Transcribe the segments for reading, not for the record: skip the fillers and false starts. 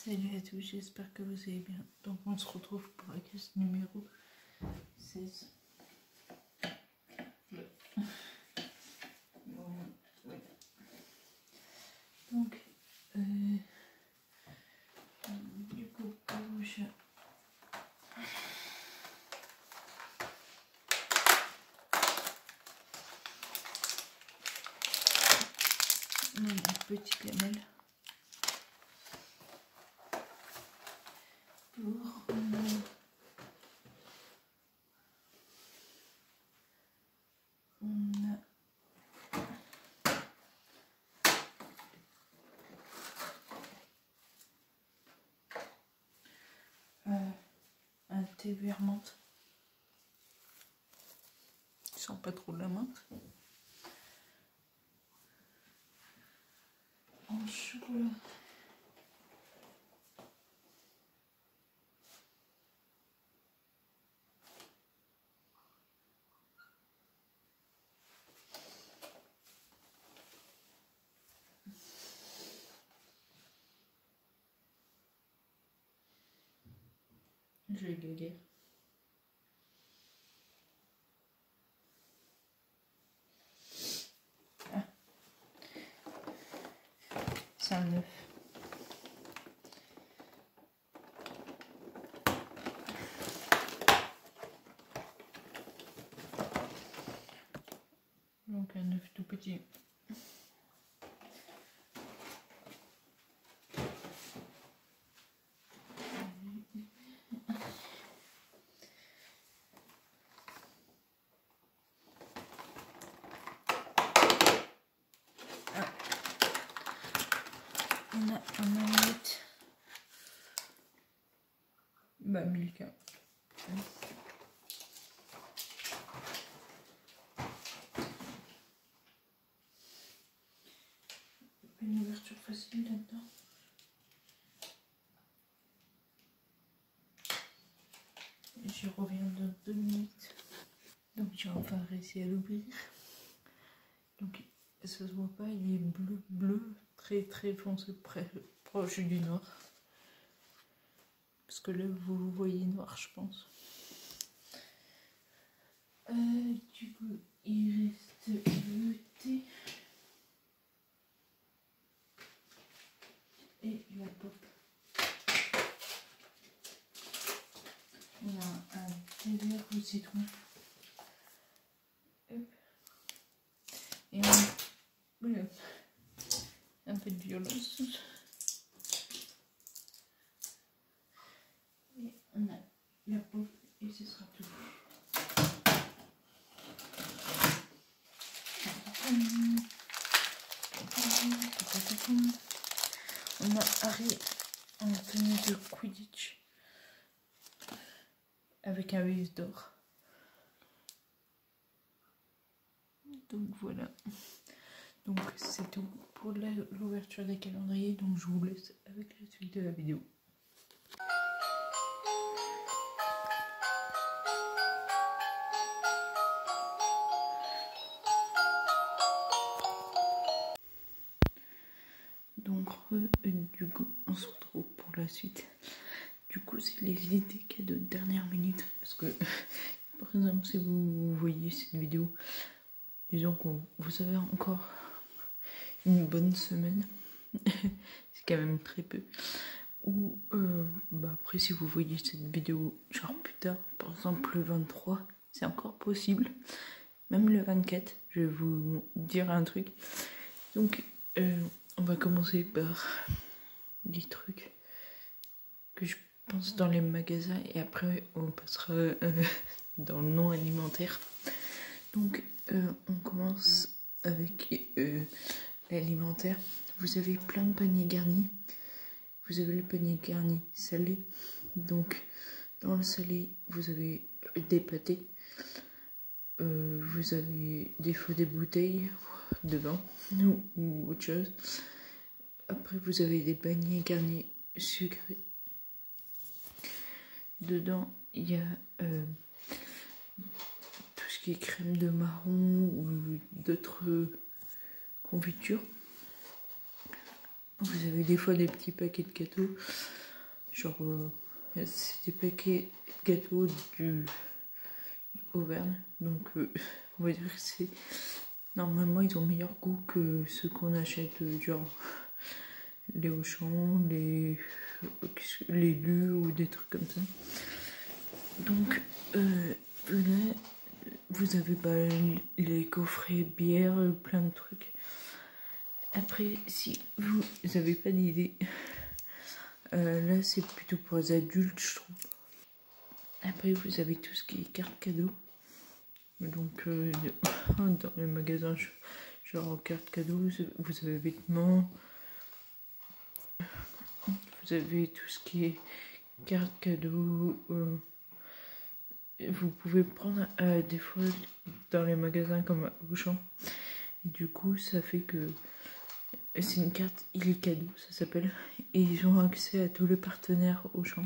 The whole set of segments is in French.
Salut à tous, j'espère que vous allez bien. Donc on se retrouve pour la case numéro 16. Bon, ouais. Donc, du coup, bouge. Une petite lamelle pour un thé vert menthe. Je sens pas trop la menthe. En chocolat. Je vais gaguer. Ah. C'est un œuf. Donc un œuf tout petit. On a un omelette. Bah, Milka. Une ouverture facile là-dedans. Je reviens dans 2 minutes. Donc j'ai enfin réussi à l'ouvrir. Donc ça se voit pas, il est bleu, bleu, très très foncé, proche du noir. Parce que là vous voyez noir, je pense. Du coup il reste le thé et la pop. On a un thé vert au citron. Hop. Et voilà, un peu de violence. Et on a la pop et ce sera tout. On a Harry en tenue de Quidditch avec un vif d'or. Donc voilà. Donc c'est tout pour l'ouverture des calendriers. Donc je vous laisse avec la suite de la vidéo. Donc du coup on se retrouve pour la suite. Du coup c'est les idées cadeaux de dernière minute. Parce que par exemple si vous voyez cette vidéo, disons que vous avez encore une bonne semaine. C'est quand même très peu. Ou bah après si vous voyez cette vidéo genre plus tard, par exemple le 23, c'est encore possible. Même le 24, je vais vous dire un truc. Donc on va commencer par des trucs que je pense dans les magasins et après on passera dans le non alimentaire. Donc on commence avec l'alimentaire. Vous avez plein de paniers garnis. Vous avez le panier garni salé. Donc dans le salé vous avez des pâtés. Vous avez des fois des bouteilles de vin ou autre chose. Après vous avez des paniers garnis sucrés. Dedans il y a tout ce qui est crème de marron ou d'autres confitures. vous avez des fois des petits paquets de gâteaux. Genre, c'est des paquets de gâteaux du Auvergne. Donc, on va dire que c'est... Normalement, ils ont meilleur goût que ceux qu'on achète, genre les Auchan, les Lu ou des trucs comme ça. Donc, là, vous avez les coffrets bière, plein de trucs. Après, si vous n'avez pas d'idée, là, c'est plutôt pour les adultes, je trouve. Après, vous avez tout ce qui est cartes cadeaux. Donc, dans les magasins, genre cartes cadeaux, vous avez vêtements. Vous avez tout ce qui est cartes cadeaux. Vous pouvez prendre des fois dans les magasins comme Auchan. Du coup, ça fait que c'est une carte il est cadeau, ça s'appelle. Et ils ont accès à tous les partenaires Auchan.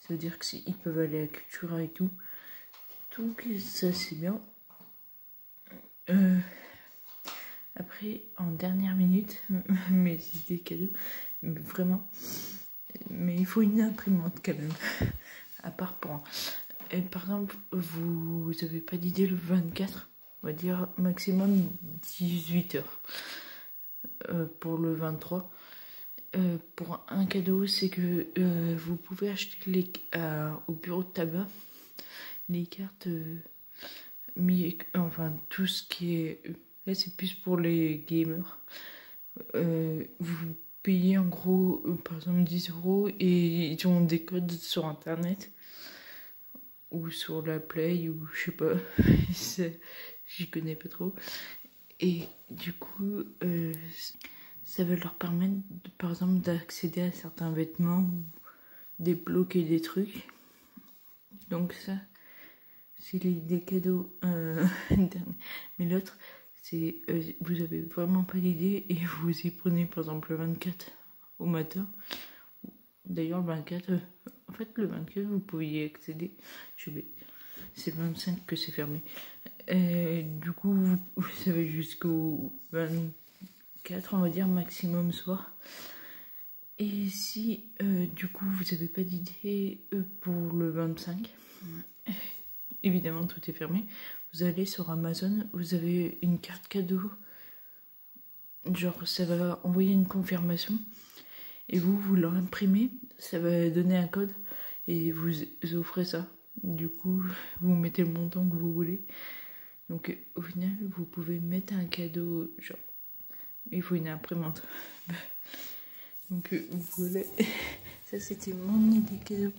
Ça veut dire qu'ils peuvent aller à Cultura et tout. Donc ça c'est bien. Après, en dernière minute, mes idées cadeaux, vraiment. Mais il faut une imprimante quand même. À part pour... Et par exemple, vous n'avez pas d'idée le 24, on va dire maximum 18 heures. Pour le 23. Pour un cadeau, c'est que vous pouvez acheter au bureau de tabac les cartes, enfin tout ce qui est... Là, c'est plus pour les gamers. Vous payez en gros, par exemple, 10 € et ils ont des codes sur internet ou sur la Play ou je sais pas, j'y connais pas trop. Et du coup, ça va leur permettre, par exemple, d'accéder à certains vêtements ou débloquer des trucs. Donc ça, c'est des cadeaux. Mais l'autre, c'est vous avez vraiment pas d'idée et vous y prenez par exemple le 24 au matin. D'ailleurs le 24, en fait le 24 vous pouvez y accéder. C'est le 25 que c'est fermé. Du coup vous savez jusqu'au 24 on va dire maximum soir. Et si du coup vous n'avez pas d'idée pour le 25, évidemment tout est fermé. Vous allez sur Amazon, vous avez une carte cadeau, genre ça va envoyer une confirmation et vous l'imprimez, ça va donner un code et vous offrez ça. Du coup, vous mettez le montant que vous voulez. Donc au final, vous pouvez mettre un cadeau, genre il faut une imprimante. Donc voilà, ça c'était mon idée cadeau.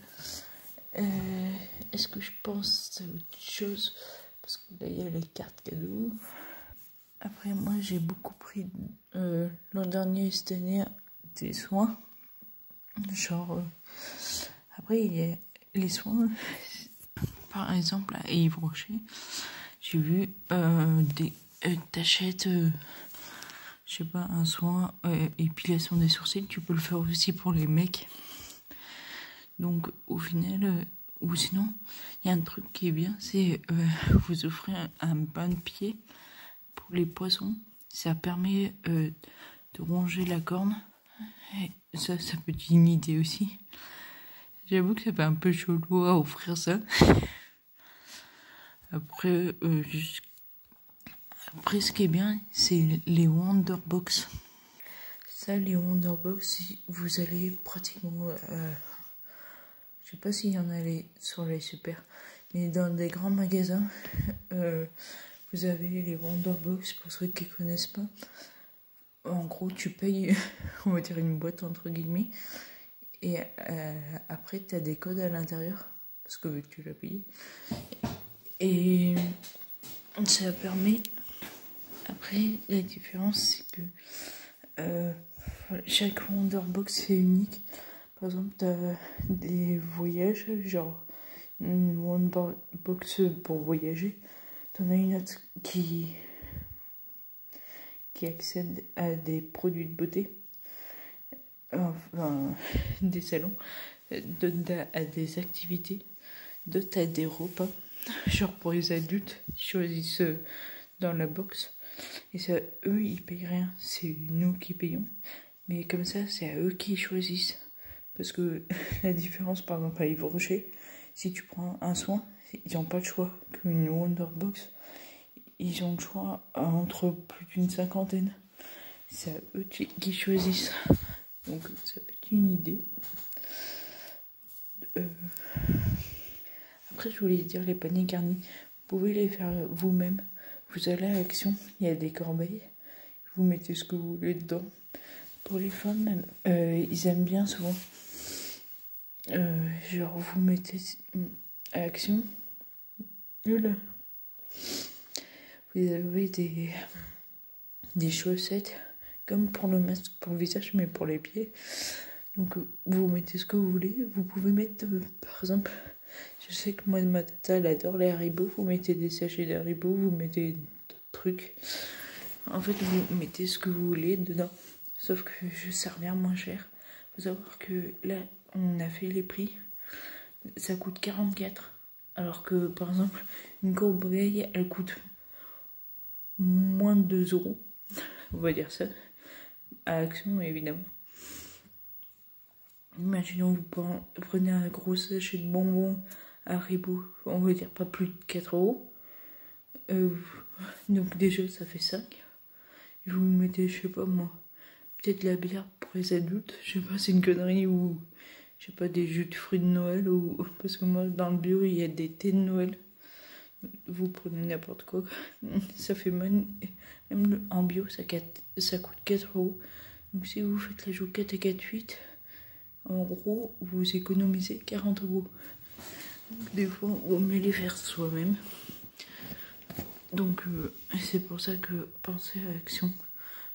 Est-ce que je pense à autre chose? Parce que là il y a les cartes cadeaux. Après moi j'ai beaucoup pris l'an dernier et cette année des soins. Genre après il y a les soins. Par exemple à Yves Rocher, j'ai vu t'achètes je sais pas un soin épilation des sourcils, tu peux le faire aussi pour les mecs. Donc au final, ou sinon, il y a un truc qui est bien, c'est vous offrez un bain de pied pour les poissons. Ça permet de ronger la corne. Et ça peut être une idée aussi. J'avoue que ça fait un peu chelou à offrir ça. Après, ce qui est bien, c'est les Wonderbox. Ça, les Wonderbox, vous allez pratiquement... je sais pas s'il y en a sur les super, mais dans des grands magasins, vous avez les Wonderbox, pour ceux qui connaissent pas. En gros, tu payes, on va dire une boîte entre guillemets, et après tu as des codes à l'intérieur, parce que tu l'as payé. Et ça permet, après la différence c'est que chaque Wonderbox est unique. Par exemple, tu as des voyages, genre une Wonderbox pour voyager. T'en as une autre qui accède à des produits de beauté, enfin des salons, d'autres à des activités, d'autres à des repas, genre pour les adultes, ils choisissent dans la box, et ça, eux, ils payent rien, c'est nous qui payons. Mais comme ça, c'est à eux qui choisissent. Parce que la différence, par exemple, à Yves Rocher, si tu prends un soin, ils n'ont pas le choix. Qu'une Wonderbox, ils ont le choix entre plus d'une cinquantaine. C'est à eux qui choisissent. Donc ça peut être une idée. Après, je voulais dire les paniers garnis. Vous pouvez les faire vous-même. Vous allez à Action, il y a des corbeilles. Vous mettez ce que vous voulez dedans. Pour les femmes, même, ils aiment bien souvent. Genre, vous mettez à Action. Là. Vous avez des chaussettes, comme pour le masque, pour le visage, mais pour les pieds. Donc, vous mettez ce que vous voulez. Vous pouvez mettre, par exemple, je sais que moi, ma tata, elle adore les Haribo. Vous mettez des sachets d'Haribo, vous mettez d'autres trucs. En fait, vous mettez ce que vous voulez dedans. Sauf que ça revient moins cher. Faut savoir que là, on a fait les prix. Ça coûte 44. Alors que, par exemple, une corbeille, elle coûte moins de 2 €. On va dire ça. À Action, évidemment. Imaginons, vous prenez un gros sachet de bonbons Haribo. On va dire pas plus de 4 €. Donc déjà, ça fait 5. Et vous mettez, je sais pas moi, peut-être la bière pour les adultes. Je sais pas, c'est une connerie ou... Je sais pas, des jus de fruits de Noël ou... Parce que moi, dans le bio, il y a des thés de Noël. Vous prenez n'importe quoi. Ça fait même en bio, ça coûte 4 €. Donc si vous faites les jours 4 et 4, 8, en gros, vous économisez 40 €. Donc, des fois, il vaut mieux les faire soi-même. Donc c'est pour ça que pensez à Action.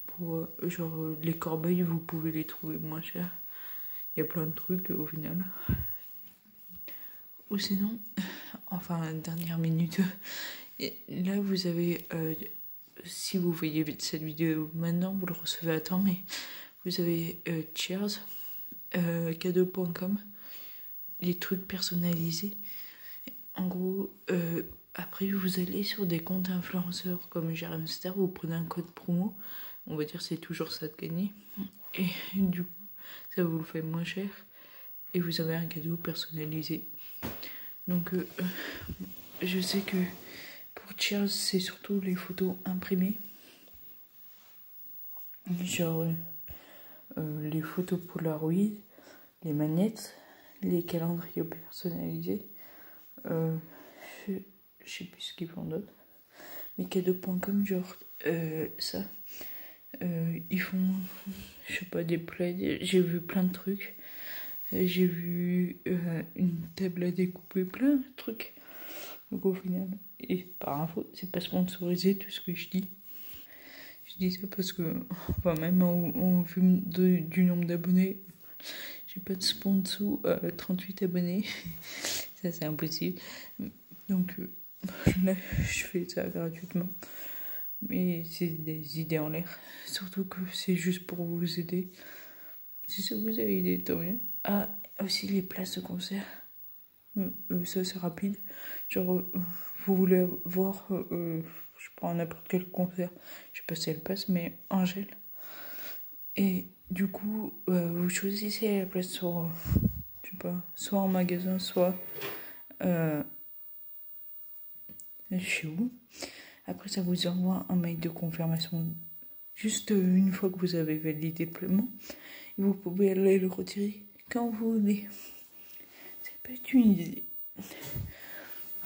Pour genre les corbeilles, vous pouvez les trouver moins chers. Il y a plein de trucs au final. Ou sinon, enfin, dernière minute. Et là, vous avez, si vous voyez cette vidéo maintenant, vous le recevez à temps, mais vous avez Cheers, cadeau.com, les trucs personnalisés. En gros, après, vous allez sur des comptes influenceurs comme Jeremstar, vous prenez un code promo. On va dire c'est toujours ça de gagner. Et du coup, ça vous le fait moins cher. Et vous avez un cadeau personnalisé. Donc, je sais que pour Cheers, c'est surtout les photos imprimées. Genre les photos Polaroid, les manettes, les calendriers personnalisés. Je sais plus ce qu'ils font d'autre. Mais cadeau.com, genre ça. Ils font, je sais pas, des plaids. J'ai vu plein de trucs. J'ai vu une table à découper, plein de trucs. Donc au final, et par info, c'est pas sponsorisé tout ce que je dis. Je dis ça parce que, enfin, même en vue du nombre d'abonnés, j'ai pas de sponsor à 38 abonnés. Ça, c'est impossible. Donc là, je fais ça gratuitement. Mais c'est des idées en l'air. Surtout que c'est juste pour vous aider. Si ça vous a aidé, tant mieux. Ah, aussi les places de concert. Ça, c'est rapide. Genre, vous voulez voir, je prends n'importe quel concert. Je sais pas si elle passe, mais Angèle. Et du coup, vous choisissez la place sur, je sais pas, soit en magasin, soit chez vous. Après, ça vous envoie un mail de confirmation juste une fois que vous avez validé le paiement. Et vous pouvez aller le retirer quand vous voulez. Ça peut être une idée.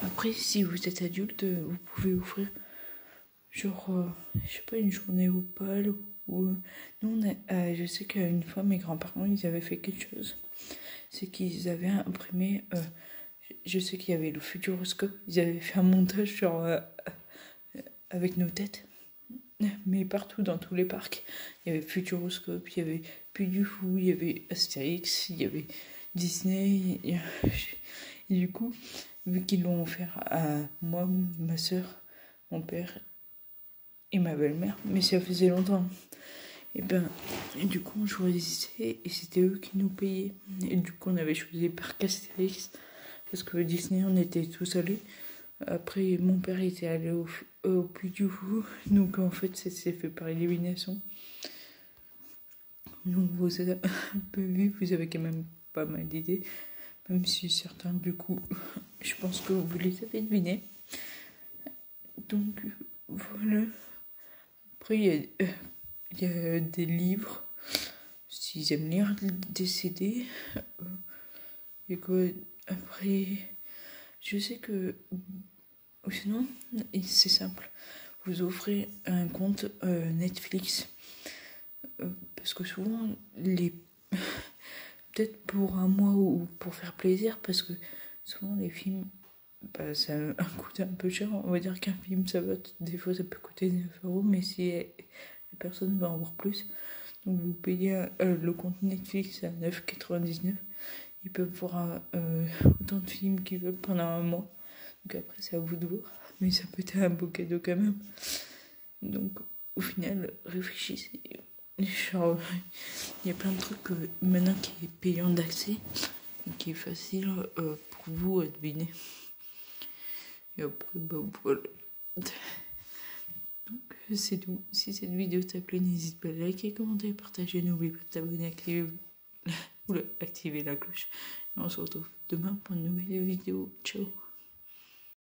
Après, si vous êtes adulte, vous pouvez offrir genre, je sais pas, une journée opale ou... Nous, je sais qu'une fois, mes grands-parents, ils avaient fait quelque chose. C'est qu'ils avaient imprimé... je sais qu'il y avait le Futuroscope. Ils avaient fait un montage genre avec nos têtes. Mais partout, dans tous les parcs. Il y avait Futuroscope, il y avait Puy du Fou, il y avait Astérix, il y avait Disney. Et du coup, vu qu'ils l'ont offert à moi, ma soeur, mon père et ma belle-mère, mais ça faisait longtemps. Et du coup, on choisissait et c'était eux qui nous payaient. Et du coup, on avait choisi Parc Astérix parce que Disney, on était tous allés. Après, mon père était allé au Puy du Fou, donc en fait, c'est fait par élimination. Donc vous avez un peu vu, vous avez quand même pas mal d'idées, même si certains du coup, je pense que vous les avez devinés. Donc voilà. Après il y a des livres, s'ils aiment lire des CD. Et quoi après, je sais que sinon c'est simple, vous offrez un compte Netflix, parce que souvent peut-être pour un mois ou pour faire plaisir, parce que souvent les films, bah, ça coûte un peu cher. On va dire qu'un film, des fois ça peut coûter 9 €, mais si la personne va en voir plus, donc vous payez le compte Netflix à 9,99 €. Ils peuvent voir autant de films qu'ils veulent pendant un mois. Donc après, c'est à vous de voir. Mais ça peut être un beau cadeau quand même. Donc au final, réfléchissez. Genre, il y a plein de trucs maintenant qui est payant d'accès et qui est facile pour vous à deviner. Et après, bah voilà. Donc c'est tout. Si cette vidéo t'a plu, n'hésite pas à liker, commenter, partager. N'oublie pas de t'abonner, activer la cloche. Et on se retrouve demain pour une nouvelle vidéo. Ciao.